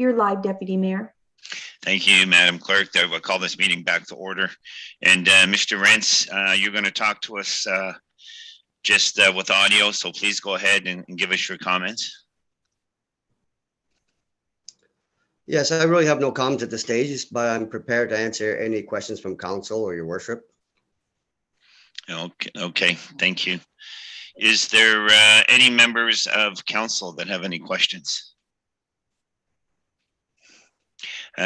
You're live, Deputy Mayor. Thank you, Madam Clerk. I will call this meeting back to order. And Mr. Rentz, you're going to talk to us just with audio, so please go ahead and give us your comments. Yes, I really have no comments at this stage, but I'm prepared to answer any questions from council or your worship. Okay, thank you. Is there any members of council that have any questions?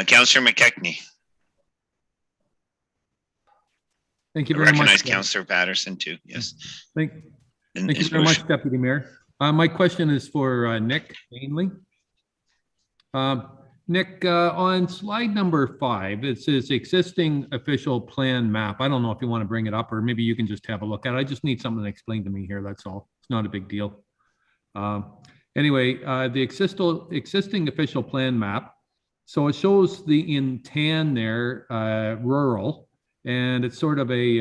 Councillor McKechnie. Thank you very much. Recognize Councillor Patterson too. Yes. Thank you very much, Deputy Mayor. My question is for Nick mainly. Nick, on slide number 5, it says existing official plan map. I don't know if you want to bring it up or maybe you can just have a look at it. I just need something to explain to me here. That's all. It's not a big deal. Anyway, the existing official plan map. So it shows the in tan there, rural, and it's sort of a,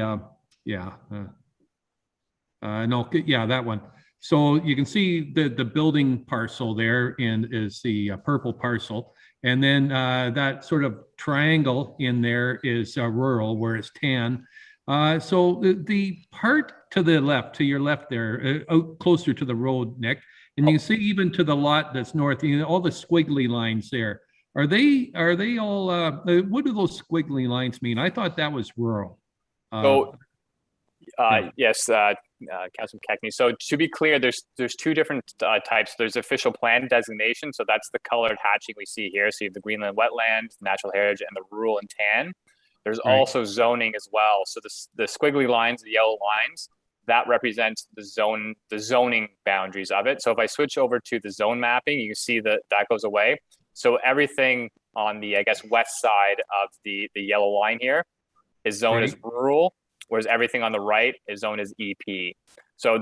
that one. So you can see the building parcel there and is the purple parcel. And then that sort of triangle in there is rural where it's tan. So the part to the left, to your left there, out closer to the road, Nick, and you can see even to the lot that's north, you know, all the squiggly lines there. Are they all, what do those squiggly lines mean? I thought that was rural. Yes, Councilman McKechnie. So to be clear, there's two different types. There's official plan designation. So that's the colored hatching we see here. So you have the Greenland wetlands, natural heritage, and the rural and tan. There's also zoning as well. So the squiggly lines, the yellow lines, that represents the zoning boundaries of it. So if I switch over to the zone mapping, you can see that goes away. So everything on the, I guess, west side of the yellow line here is zoned as rural, whereas everything on the right is zoned as EP. So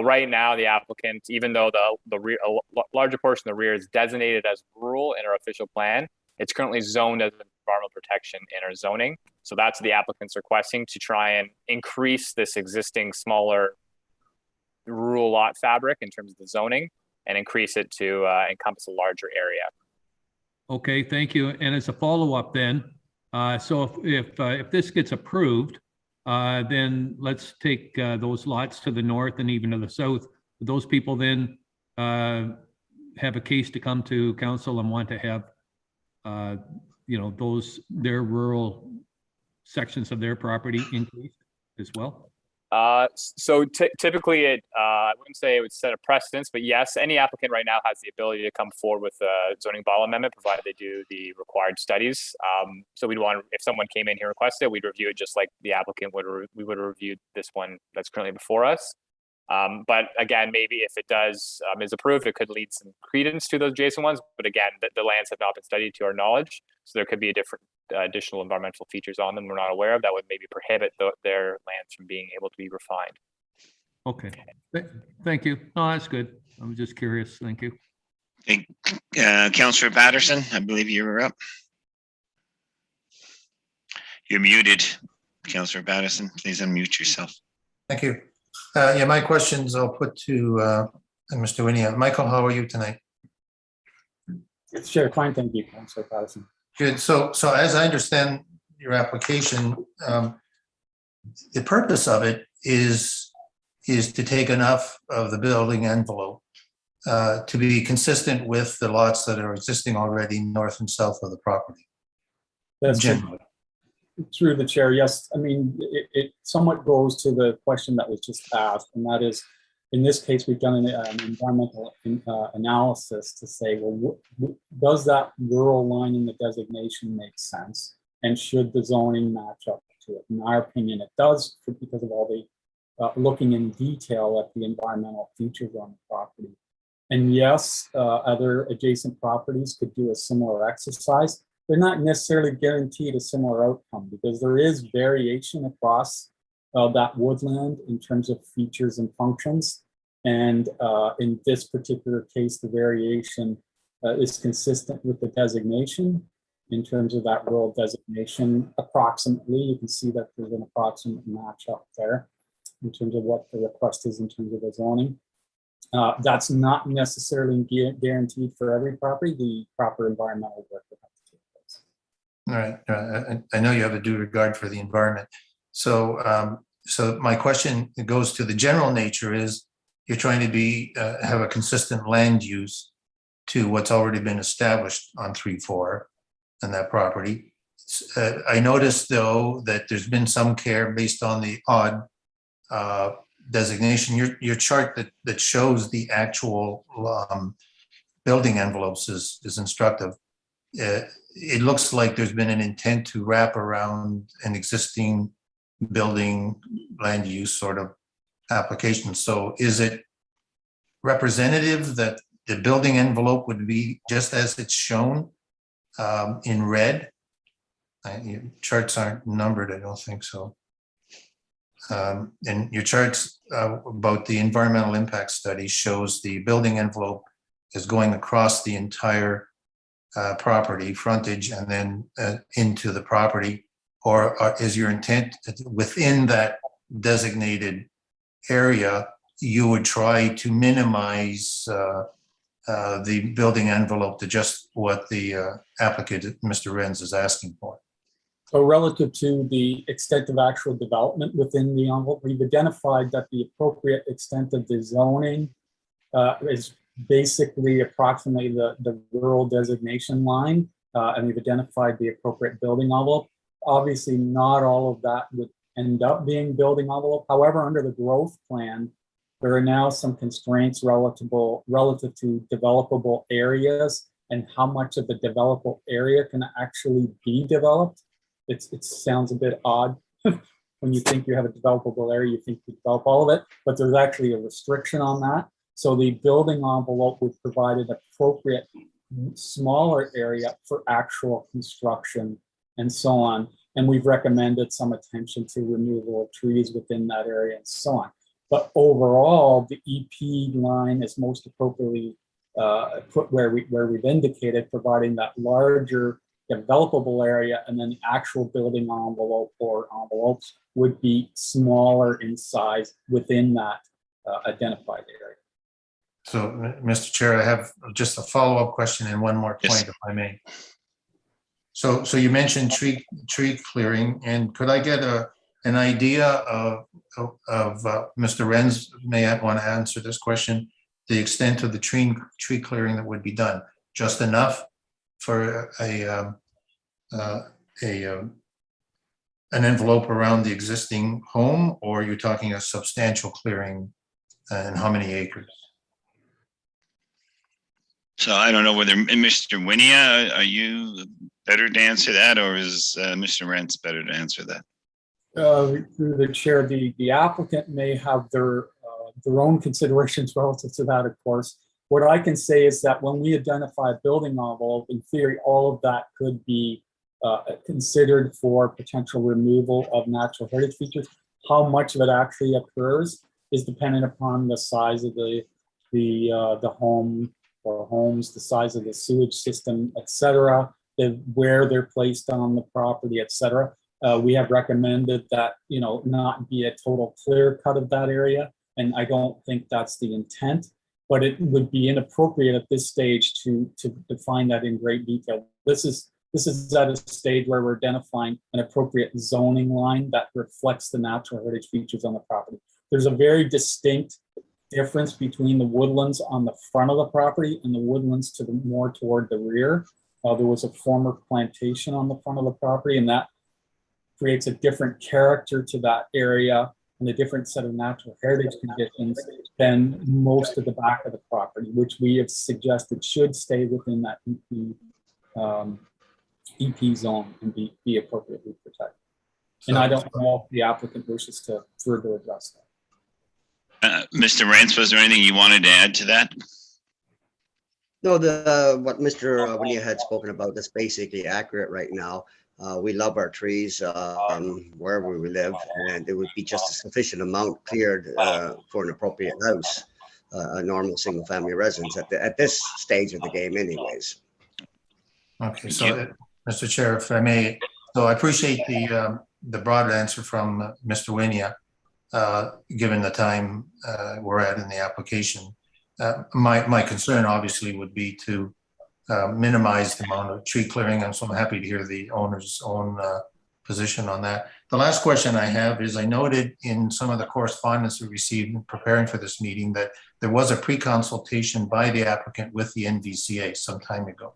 right now the applicant, even though the larger portion of the rear is designated as rural in our official plan, it's currently zoned as environmental protection in our zoning. So that's the applicant's requesting to try and increase this existing smaller rural lot fabric in terms of the zoning and increase it to encompass a larger area. Okay, thank you. And as a follow-up then, so if this gets approved, then let's take those lots to the north and even to the south. Those people then have a case to come to council and want to have, their rural sections of their property increased as well? So typically I wouldn't say it would set a precedence, but yes, any applicant right now has the ability to come forward with a zoning bylaw amendment, provided they do the required studies. So we'd want, if someone came in here and requested it, we'd review it just like the applicant we would have reviewed this one that's currently before us. But again, maybe if it is approved, it could lead some credence to those adjacent ones. But again, the lands have not been studied to our knowledge, so there could be additional environmental features on them we're not aware of that would maybe prohibit their lands from being able to be refined. Okay, thank you. No, that's good. I was just curious. Thank you. Hey, Councillor Patterson, I believe you were up. You're muted, Councillor Patterson. Please unmute yourself. Thank you. My questions I'll put to Mr. Winia. Michael, how are you tonight? Sure, fine, thank you, Councillor Patterson. Good. So as I understand your application, the purpose of it is to take enough of the building envelope to be consistent with the lots that are existing already north and south of the property. That's generally. Through the chair, yes. I mean, it somewhat goes to the question that was just asked, and that is, in this case, we've done an environmental analysis to say, well, does that rural line in the designation make sense? And should the zoning match up to it? In our opinion, it does, because of all the looking in detail at the environmental features on the property. And yes, other adjacent properties could do a similar exercise. They're not necessarily guaranteed a similar outcome because there is variation across that woodland in terms of features and functions. And in this particular case, the variation is consistent with the designation in terms of that rural designation. Approximately, you can see that there's an approximate match up there in terms of what the request is in terms of the zoning. That's not necessarily guaranteed for every property. The proper environmental work would have to take place. All right. I know you have a due regard for the environment. So, so my question goes to the general nature is you're trying to have a consistent land use to what's already been established on 3-4 and that property. I noticed though that there's been some care based on the odd designation. Your chart that shows the actual building envelopes is instructive. It looks like there's been an intent to wrap around an existing building land use sort of application. So is it representative that the building envelope would be just as it's shown in red? Your charts aren't numbered, I don't think so. And your charts about the environmental impact study shows the building envelope is going across the entire property frontage and then into the property, or is your intent within that designated area, you would try to minimize the building envelope to just what the applicant, Mr. Renz, is asking for? So relative to the extent of actual development within the envelope, we've identified that the appropriate extent of the zoning is basically approximately the rural designation line, and we've identified the appropriate building envelope. Obviously, not all of that would end up being building envelope. However, under the growth plan, there are now some constraints relative to developable areas and how much of the developable area can actually be developed. It sounds a bit odd when you think you have a developable area, you think you develop all of it, but there's actually a restriction on that. So the building envelope would provide an appropriate smaller area for actual construction and so on. And we've recommended some attention to removal of trees within that area and so on. But overall, the EP line is most appropriately put where we've indicated, providing that larger developable area, and then the actual building envelope or envelopes would be smaller in size within that identified area. So, Mr. Chair, I have just a follow-up question and one more point, if I may. So you mentioned tree clearing, and could I get an idea of Mr. Renz may want to answer this question, the extent of the tree clearing that would be done? Just enough for an envelope around the existing home, or you're talking a substantial clearing, and how many acres? So I don't know whether, Mr. Winia, are you better to answer that, or is Mr. Rentz better to answer that? Through the chair, the applicant may have their own considerations relative to that, of course. What I can say is that when we identify a building envelope, in theory, all of that could be considered for potential removal of natural heritage features. How much of it actually occurs is dependent upon the size of the home or homes, the size of the sewage system, et cetera, where they're placed on the property, et cetera. We have recommended that, not be a total clear cut of that area. And I don't think that's the intent, but it would be inappropriate at this stage to define that in great detail. This is at a stage where we're identifying an appropriate zoning line that reflects the natural heritage features on the property. There's a very distinct difference between the woodlands on the front of the property and the woodlands more toward the rear. There was a former plantation on the front of the property, and that creates a different character to that area and a different set of natural heritage conditions than most of the back of the property, which we have suggested should stay within that EP zone and be appropriately protected. And I don't know if the applicant wishes to further address that. Mr. Rentz, was there anything you wanted to add to that? No, what Mr. Winia had spoken about is basically accurate right now. We love our trees wherever we live, and it would be just a sufficient amount cleared for an appropriate house, a normal single-family residence at this stage of the game anyways. Okay, so Mr. Chair, if I may, so I appreciate the broad answer from Mr. Winia, given the time we're at in the application. My concern obviously would be to minimize the amount of tree clearing, and so I'm happy to hear the owner's own position on that. The last question I have is, I noted in some of the correspondence we received in preparing for this meeting that there was a pre-consultation by the applicant with the NVCA some time ago.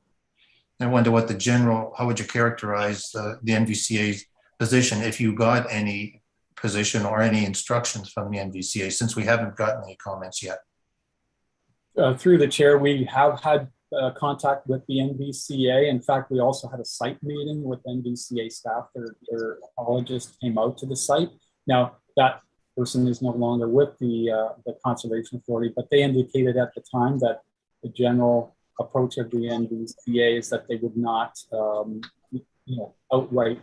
I wonder what how would you characterize the NVCA's position, if you got any position or any instructions from the NVCA, since we haven't gotten any comments yet? Through the chair, we have had contact with the NVCA. In fact, we also had a site meeting with NVCA staff. Their ecologist came out to the site. Now, that person is no longer with the Conservation Authority, but they indicated at the time that the general approach of the NVCA is that they would not, outright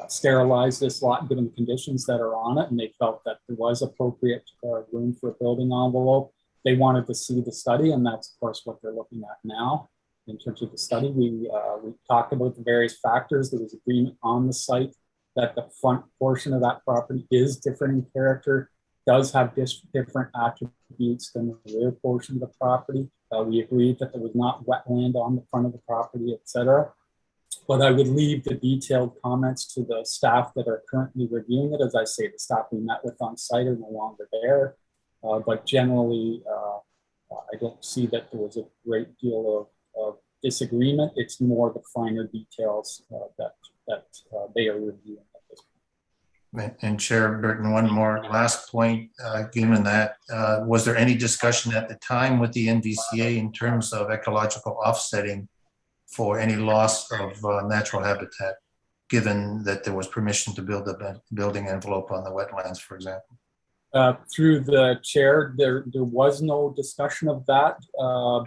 sterilize this lot given the conditions that are on it, and they felt that there was appropriate room for a building envelope. They wanted to see the study, and that's, of course, what they're looking at now. In terms of the study, we talked about the various factors. There was agreement on the site that the front portion of that property is different in character, does have different attributes than the rear portion of the property. We agreed that there was not wetland on the front of the property, etc. But I would leave the detailed comments to the staff that are currently reviewing it. As I say, the staff we met with on site are no longer there. But generally, I don't see that there was a great deal of disagreement. It's more the finer details that they are reviewing at this point. And Chair Burton, one more last point, given that, was there any discussion at the time with the NVCA in terms of ecological offsetting for any loss of natural habitat, given that there was permission to build a building envelope on the wetlands, for example? Through the chair, there was no discussion of that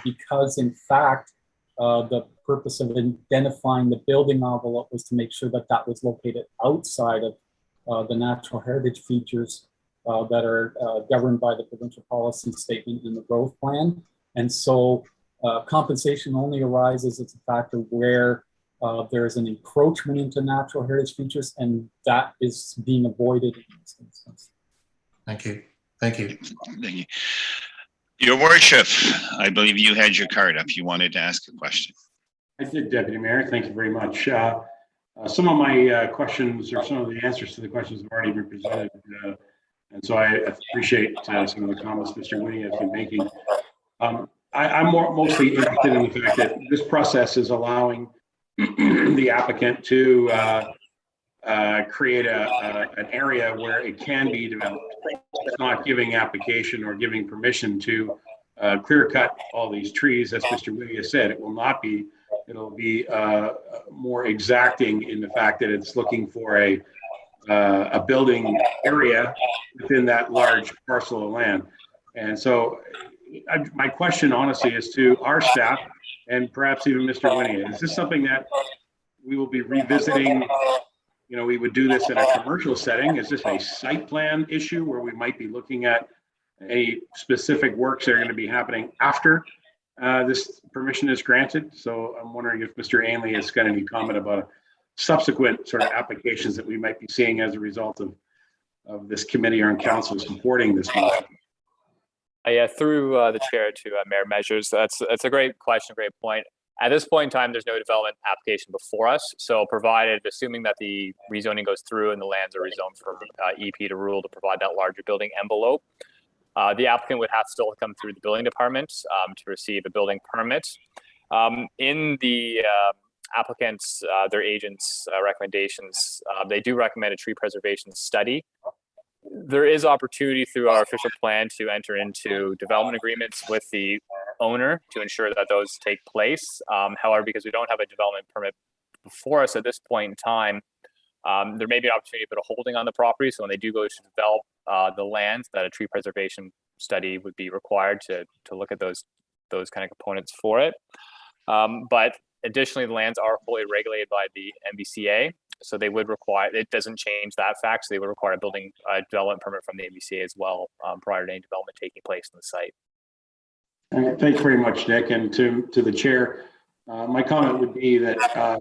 because, in fact, the purpose of identifying the building envelope was to make sure that that was located outside of the natural heritage features that are governed by the provincial policy statement in the growth plan. And so compensation only arises as a factor where there is an encroachment into natural heritage features, and that is being avoided in this instance. Thank you. Thank you. Thank you. Your Worship, I believe you had your card up. You wanted to ask a question. I did, Deputy Mayor. Thank you very much. Some of my questions, or some of the answers to the questions, have already been presented. And so I appreciate some of the comments Mr. Winnie has been making. I'm mostly interested in the fact that this process is allowing the applicant to create an area where it can be developed. It's not giving application or giving permission to clear cut all these trees. As Mr. Winnie has said, it will not be. It'll be more exacting in the fact that it's looking for a building area within that large parcel of land. And so my question honestly is to our staff and perhaps even Mr. Winnie, is this something that we will be revisiting? You know, we would do this in a commercial setting. Is this a site plan issue where we might be looking at any specific works that are going to be happening after this permission is granted? So I'm wondering if Mr. Ainley has got any comment about subsequent sort of applications that we might be seeing as a result of this committee on council supporting this motion. Yeah, through the chair to Mayor Measures. That's a great question, great point. At this point in time, there's no development application before us. So provided, assuming that the rezoning goes through and the lands are rezoned for EP to rule to provide that larger building envelope, the applicant would have to still come through the building department to receive a building permit. In the applicants, their agents' recommendations, they do recommend a tree preservation study. There is opportunity through our official plan to enter into development agreements with the owner to ensure that those take place. However, because we don't have a development permit before us at this point in time, there may be an opportunity to put a holding on the property. So when they do go to develop the lands, that a tree preservation study would be required to look at those kind of components for it. But additionally, the lands are fully regulated by the MVCA. So they would require, it doesn't change that fact. So they would require a building development permit from the MVCA as well prior to any development taking place on the site. Thanks very much, Nick. And to the chair, my comment would be that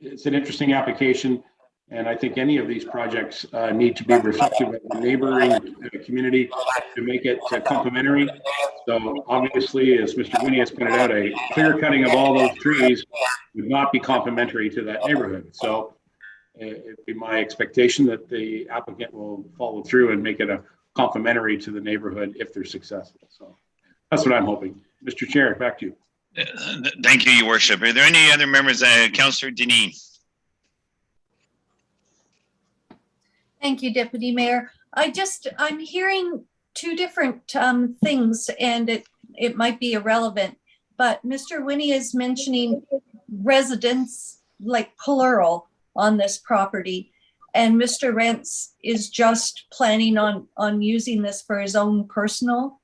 it's an interesting application. And I think any of these projects need to be reflective of the neighboring community to make it complementary. So obviously, as Mr. Winnie has pointed out, a clear cutting of all those trees would not be complementary to that neighborhood. So it'd be my expectation that the applicant will follow through and make it a complementary to the neighborhood if they're successful. So that's what I'm hoping. Mr. Chair, back to you. Thank you, Your Worship. Are there any other members? Councillor Deneen. Thank you, Deputy Mayor. I'm hearing two different things, and it might be irrelevant, but Mr. Winnie is mentioning residents, like plural, on this property, and Mr. Rents is just planning on using this for his own personal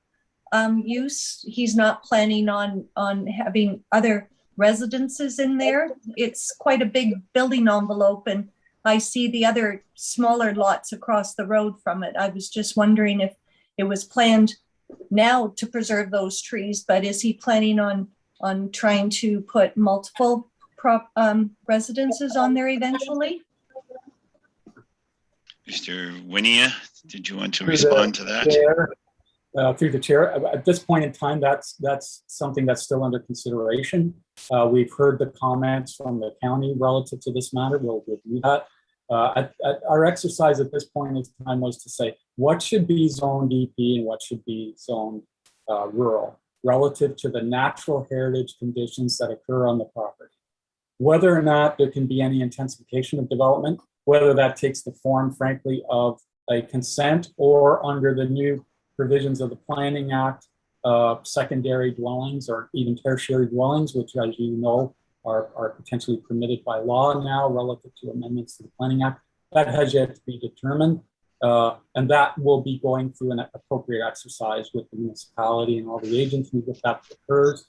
use. He's not planning on having other residences in there. It's quite a big building envelope, and I see the other smaller lots across the road from it. I was just wondering if it was planned now to preserve those trees, but is he planning on trying to put multiple residences on there eventually? Mr. Winia, did you want to respond to that? Through the chair, at this point in time, that's something that's still under consideration. We've heard the comments from the county relative to this matter. We'll review that. Our exercise at this point in time was to say what should be zoned DP and what should be zoned rural relative to the natural heritage conditions that occur on the property. Whether or not there can be any intensification of development, whether that takes the form, frankly, of a consent or under the new provisions of the Planning Act, secondary dwellings or even tertiary dwellings, which, as you know, are potentially permitted by law now relative to amendments to the Planning Act. That has yet to be determined. And that will be going through an appropriate exercise with the municipality and all the agencies if that occurs.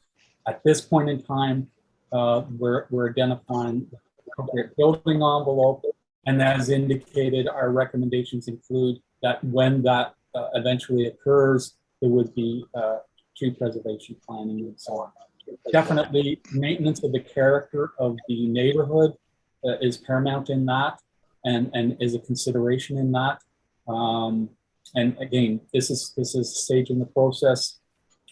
At this point in time, we're identifying the appropriate building envelope. And as indicated, our recommendations include that when that eventually occurs, there would be tree preservation planning and so on. Definitely maintenance of the character of the neighborhood is paramount in that and is a consideration in that. And again, this is a stage in the process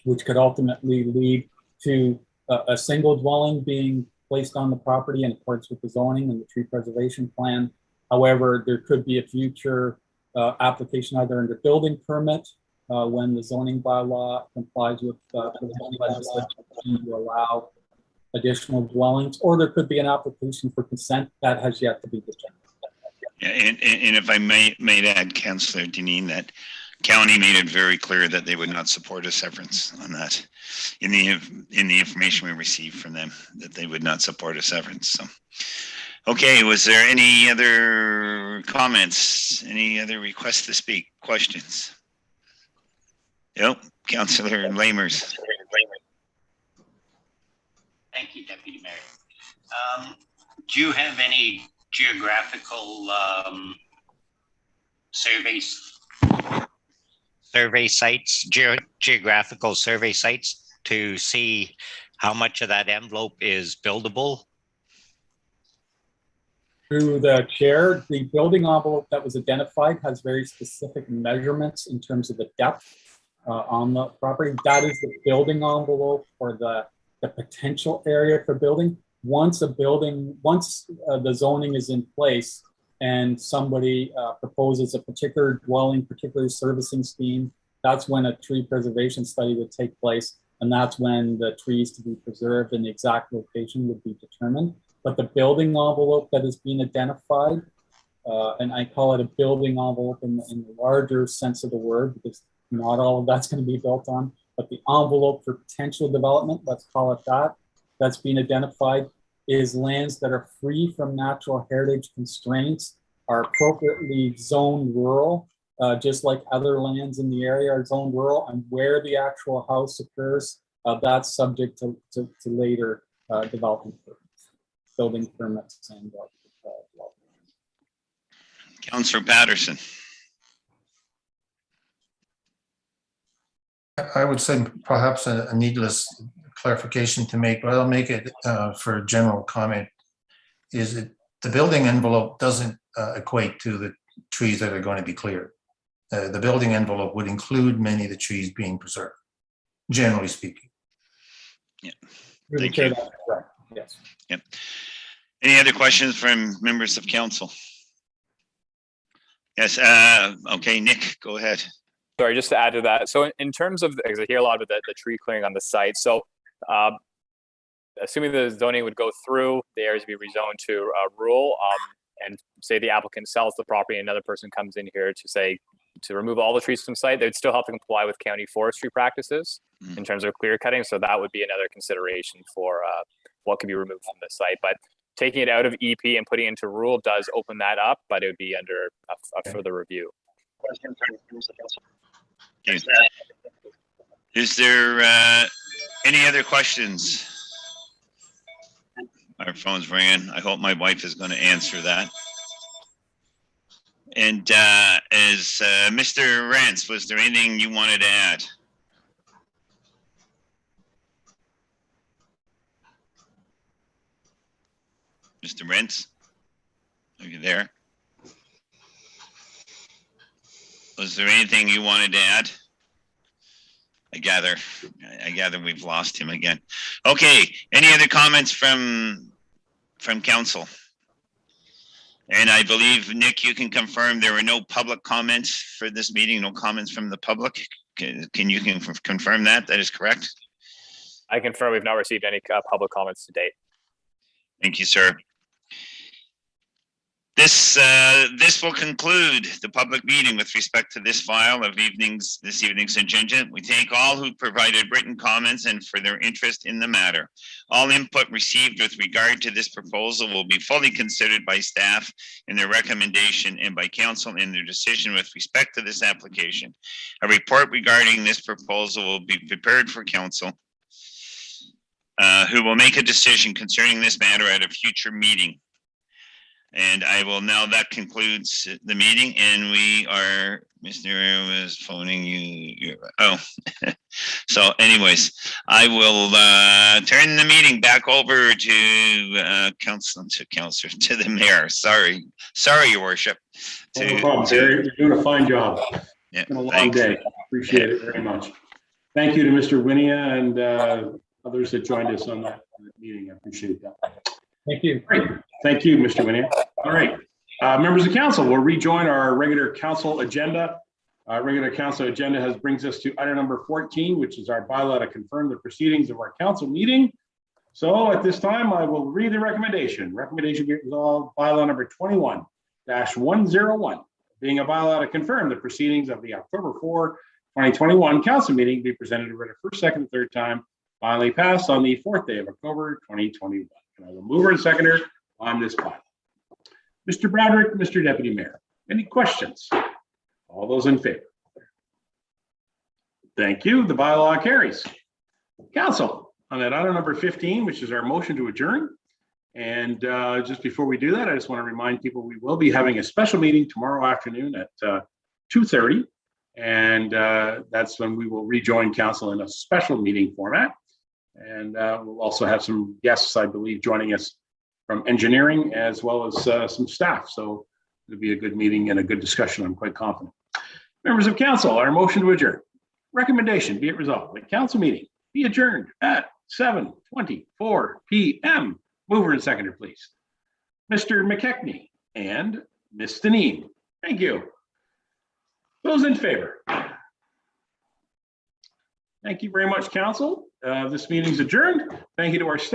which could ultimately lead to a single dwelling being placed on the property in accordance with the zoning and the tree preservation plan. However, there could be a future application either under building permit when the zoning bylaw complies with the zoning legislation to allow additional dwellings, or there could be an application for consent that has yet to be determined. Yeah, and if I may add, Councillor Deneen, that county made it very clear that they would not support a severance on that in the information we received from them, that they would not support a severance. So, okay, was there any other comments? Any other requests to speak? Questions? Yep, Councillor Lamers. Thank you, Deputy Mayor. Do you have any geographical geographical survey sites to see how much of that envelope is buildable? Through the chair, the building envelope that was identified has very specific measurements in terms of the depth on the property. That is the building envelope for the potential area for building. Once the zoning is in place and somebody proposes a particular dwelling, particular servicing scheme, that's when a tree preservation study would take place. And that's when the trees to be preserved and the exact location would be determined. But the building envelope that is being identified, and I call it a building envelope in the larger sense of the word, because not all of that's going to be built on, but the envelope for potential development, let's call it that, that's being identified is lands that are free from natural heritage constraints, are appropriately zoned rural, just like other lands in the area are zoned rural, and where the actual house occurs, that's subject to later development permits, building permits, and Councillor Patterson. I would say perhaps a needless clarification to make, but I'll make it for general comment, is that the building envelope doesn't equate to the trees that are going to be cleared. The building envelope would include many of the trees being preserved, generally speaking. Through the Thank chair, you. that's correct. Yes. Yep. Any other questions from members of council? Yes, okay, Nick, go ahead. Sorry, just to add to that. So in terms of, because I hear a lot about the tree clearing on the site. So assuming the zoning would go through, the areas be rezoned to rural, and say the applicant sells the property, another person comes in here to say, to remove all the trees from site, they'd still have to comply with county forestry practices in terms of clear cutting. So that would be another consideration for what could be removed from the site. But taking it out of EP and putting it into rural does open that up, but it would be under a further review. Okay. Is there any other questions? Our phone's ringing. I hope my wife is going to answer that. And as Mr. Rance, was there anything you wanted to add? Mr. Rance, are you there? Was there anything you wanted to add? I gather we've lost him again. Okay, any other comments from council? And I believe, Nick, you can confirm there were no public comments for this meeting, no comments from the public. Can you confirm that? That is correct? I confirm we've not received any public comments to date. Thank you, sir. This will conclude the public meeting with respect to this file of this evening's agenda. We thank all who provided written comments and for their interest in the matter. All input received with regard to this proposal will be fully considered by staff in their recommendation and by council in their decision with respect to this application. A report regarding this proposal will be prepared for council, who will make a decision concerning this matter at a future meeting. And I will now, that concludes the meeting, and we are, Mr. was phoning you. Oh, so anyways, I will turn the meeting back over to to the mayor. Sorry, your worship. No problem, Terry. You're doing a fine job. Yeah, it's been a long day. Appreciate it very much. Thank you to Mr. Winia and others that joined us on that meeting. I appreciate that. Thank you. Great. Thank you, Mr. Winia. All right. Members of council, we'll rejoin our regular council agenda. Our regular council agenda brings us to item number 14, which is our bylaw to confirm the proceedings of our council meeting. So at this time, I will read the recommendation. Recommendation be resolved, bylaw number 21-101, being a bylaw to confirm the proceedings of the October 4, 2021 council meeting be presented for the first, second, and third time, finally passed on the 4th day of October 2021. And I will mover and seconder on this bylaw. Mr. Broderick, Mr. Deputy Mayor, any questions? All those in favor? Thank you. The bylaw carries. Council, on that item number 15, which is our motion to adjourn. And just before we do that, I just want to remind people we will be having a special meeting tomorrow afternoon at 2:30. And that's when we will rejoin council in a special meeting format. And we'll also have some guests, I believe, joining us from engineering as well as some staff. So it'll be a good meeting and a good discussion, I'm quite confident. Members of council, our motion to adjourn. Recommendation, be it resolved, the council meeting be adjourned at 7:24 p.m. Mover and seconder, please. Mr. McKechnie and Ms. Deneen. Thank you. Those in favor? Thank you very much, council. This meeting's adjourned. Thank you to our staff.